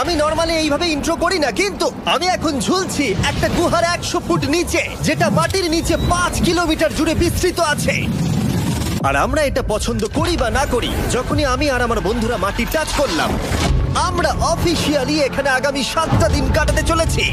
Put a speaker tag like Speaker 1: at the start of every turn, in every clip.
Speaker 1: আমি নরমালি এইভাবে ইন্ট্রো করি না, কিন্তু আমি এখন ঝুলছি একটা গুহার 100 ফুট নিচে, যেটা মাটির নিচে 5 কিলোমিটার জুড়ে বিস্তৃত আছে। আর আমরা এটা পছন্দ করি বা না করি, যখনই আমি আর আমার বন্ধুরা মাটি টাচ করলাম, আমরা অফিসিয়ালি এখানে আগামী 7টা দিন কাটাতে চলেছি।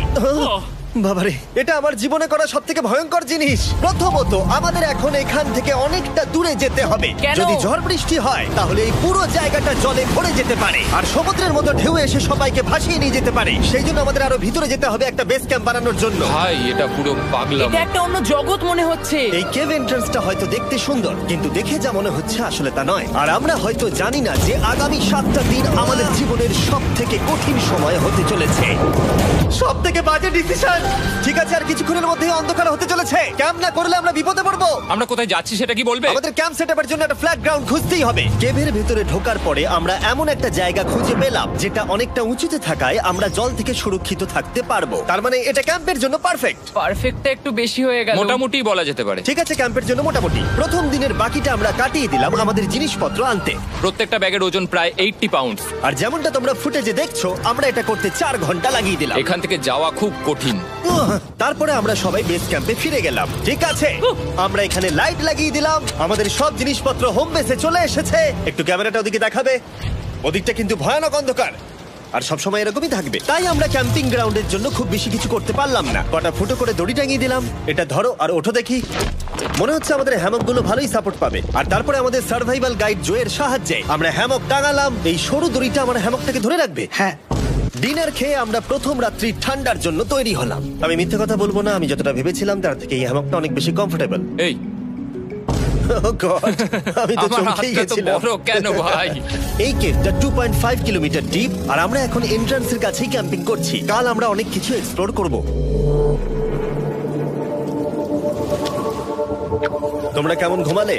Speaker 1: বাবারে, এটা আমার জীবনে করা সবথেকে ভয়ঙ্কর জিনিস। প্রথমত, আমাদের এখন এখান থেকে অনেকটা দূরে যেতে হবে।
Speaker 2: কেন?
Speaker 1: যদি ঝড় বৃষ্টি হয় তাহলে এই পুরো জায়গাটা জলে ভরে যেতে পারে, আর সমুদ্রের মতো ঢেউ এসে সবাইকে ভাসিয়ে নিয়ে যেতে পারে। সেই জন্য আমাদের আরো ভিতরে যেতে হবে একটা বেস ক্যাম্প বানানোর জন্য।
Speaker 3: ভাই এটা পুরো পাগলাম।
Speaker 2: এটা একটা অন্য জগৎ মনে হচ্ছে।
Speaker 1: এই কেভ এন্ট্রান্সটা হয়তো দেখতে সুন্দর, কিন্তু দেখে যা মনে হচ্ছে আসলে তা নয়। আর আমরা হয়তো জানি না যে আগামী 7টা দিন আমাদের জীবনের সব থেকে কঠিন সময় হতে চলেছে। সব থেকে বাজে ডিসিশন। ঠিক আছে, আর কিছুক্ষণের মধ্যেই অন্ধকার হতে চলেছে। ক্যাম্প না করলে আমরা বিপদে পড়বো।
Speaker 3: আমরা কোথায় যাচ্ছি সেটা কি বলবে?
Speaker 1: আমাদের ক্যাম্প সেটআপের জন্য একটা ফ্ল্যাট গ্রাউন্ড খুঁজতেই হবে। কেভের ভেতরে ঢোকার পরে আমরা এমন একটা জায়গা খুঁজে পেলাম যেটা অনেকটা উঁচুতে থাকায় আমরা জল থেকে সুরক্ষিত থাকতে পারবো। তার মানে এটা ক্যাম্পের জন্য পারফেক্ট।
Speaker 2: পারফেক্টটা একটু বেশি হয়ে গেল।
Speaker 3: মোটামুটি বলা যেতে পারে।
Speaker 1: ঠিক আছে, ক্যাম্পের জন্য মোটামুটি। প্রথম দিনের বাকিটা আমরা কাটিয়ে দিলাম আমাদের জিনিসপত্র আনতে।
Speaker 3: প্রত্যেকটা ব্যাগের ওজন প্রায় 80 পাউন্ড।
Speaker 1: আর যেমনটা তোমরা ফুটেজে দেখছো, আমরা এটা করতে 4 ঘন্টা লাগিয়ে দিলাম।
Speaker 3: এখান থেকে যাওয়া খুব কঠিন।
Speaker 1: তারপরে আমরা সবাই বেস ক্যাম্পে ফিরে গেলাম। ঠিক আছে, আমরা এখানে লাইট লাগিয়ে দিলাম। আমাদের সব জিনিসপত্র হোম বেসে চলে এসেছে। একটু ক্যামেরাটা ওদিকে দেখাবে? ওদিকটা কিন্তু ভয়ানক অন্ধকার, আর সবসময় এরকমই থাকবে। তাই আমরা ক্যাম্পিং গ্রাউন্ডের জন্য খুব বেশি কিছু করতে পারলাম না। কটা ফুটো করে দড়ি টাঙিয়ে দিলাম। এটা ধরো আর ওঠো দেখি। মনে হচ্ছে আমাদের হ্যামকগুলো ভালোই সাপোর্ট পাবে। আর তারপরে আমাদের সার্ভাইভাল গাইড জোয়ের সাহায্যে আমরা হ্যামক টাঙালাম। এই সরু দড়িটা আমার হ্যামকটাকে ধরে রাখবে।
Speaker 4: হ্যাঁ,
Speaker 1: ডিনার খেয়ে আমরা প্রথম রাত্রি ঠান্ডার জন্য তৈরি হলাম। আমি মিথ্যে কথা বলবো না, আমি যতটা ভেবেছিলাম তার থেকে এই হ্যামকটা অনেক বেশি কমফোর্টেবল।
Speaker 3: এই
Speaker 1: আমি তো
Speaker 3: আমার
Speaker 1: চমকেই
Speaker 3: হাতটা তো
Speaker 1: গেছিলাম।
Speaker 3: বড় কেন ভাই?
Speaker 1: এই কেভটা 2.5 কিলোমিটার ডিপ, আর আমরা এখন এন্ট্রান্সের কাছেই ক্যাম্পিং করছি। কাল আমরা অনেক কিছু এক্সপ্লোর করব। তোমরা কেমন ঘুমালে?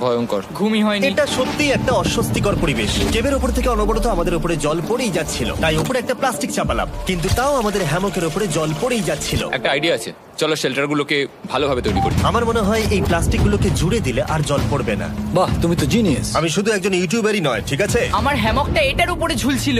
Speaker 3: ভয়ঙ্কর।
Speaker 2: ঘুমই হয়নি।
Speaker 1: এটা সত্যি একটা অস্বস্তিকর পরিবেশ। কেবের উপর থেকে অনবরত আমাদের উপরে জল পড়েই যাচ্ছিল, তাই উপরে একটা প্লাস্টিক চাপালাম, কিন্তু তাও আমাদের হ্যামকের উপরে জল পড়েই যাচ্ছিল।
Speaker 3: একটা আইডিয়া আছে, চলো শেল্টারগুলোকে ভালোভাবে তৈরি করি।
Speaker 1: আমার মনে হয় এই প্লাস্টিকগুলোকে জুড়ে দিলে আর জল পড়বে না।
Speaker 4: বাহ, তুমি তো জিনিয়াস।
Speaker 1: আমি শুধু একজন ইউটিউবারই নয়, ঠিক আছে?
Speaker 2: আমার হ্যামকটা এটার উপরে ঝুলছিল।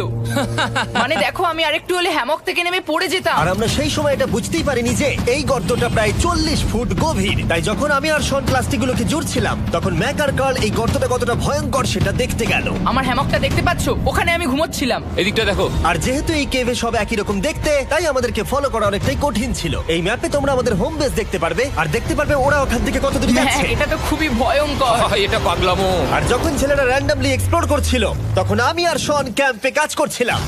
Speaker 2: মানে দেখো, আমি আরেকটু হলে হ্যামক থেকে নেমে পড়ে যেতাম।
Speaker 1: আর আমরা সেই সময় এটা বুঝতেই পারিনি যে এই গর্তটা প্রায় 40 ফুট গভীর। তাই যখন আমি আর শন প্লাস্টিকগুলোকে জুড়ছিলাম, তখন ম্যাক আর কার্ল এই গর্তটা কতটা ভয়ঙ্কর সেটা দেখতে গেল।
Speaker 2: আমার হ্যামকটা দেখতে পাচ্ছো? ওখানে আমি ঘুমোচ্ছিলাম।
Speaker 3: এদিকটা দেখো।
Speaker 1: আর যেহেতু এই কেভে সব একই রকম দেখতে, তাই আমাদেরকে ফলো করা অনেকটাই কঠিন ছিল। এই ম্যাপে তোমরা আমাদের হোম বেস দেখতে পারবে, আর দেখতে পারবে ওরা ওখান থেকে কত দূরে
Speaker 2: হ্যাঁ,
Speaker 1: যাচ্ছে।
Speaker 2: এটা তো খুবই ভয়ঙ্কর।
Speaker 3: ভাই এটা পাগলামো।
Speaker 1: আর যখন ছেলেরা র্যান্ডমলি এক্সপ্লোর করছিল, তখন আমি আর শন ক্যাম্পে কাজ করছিলাম।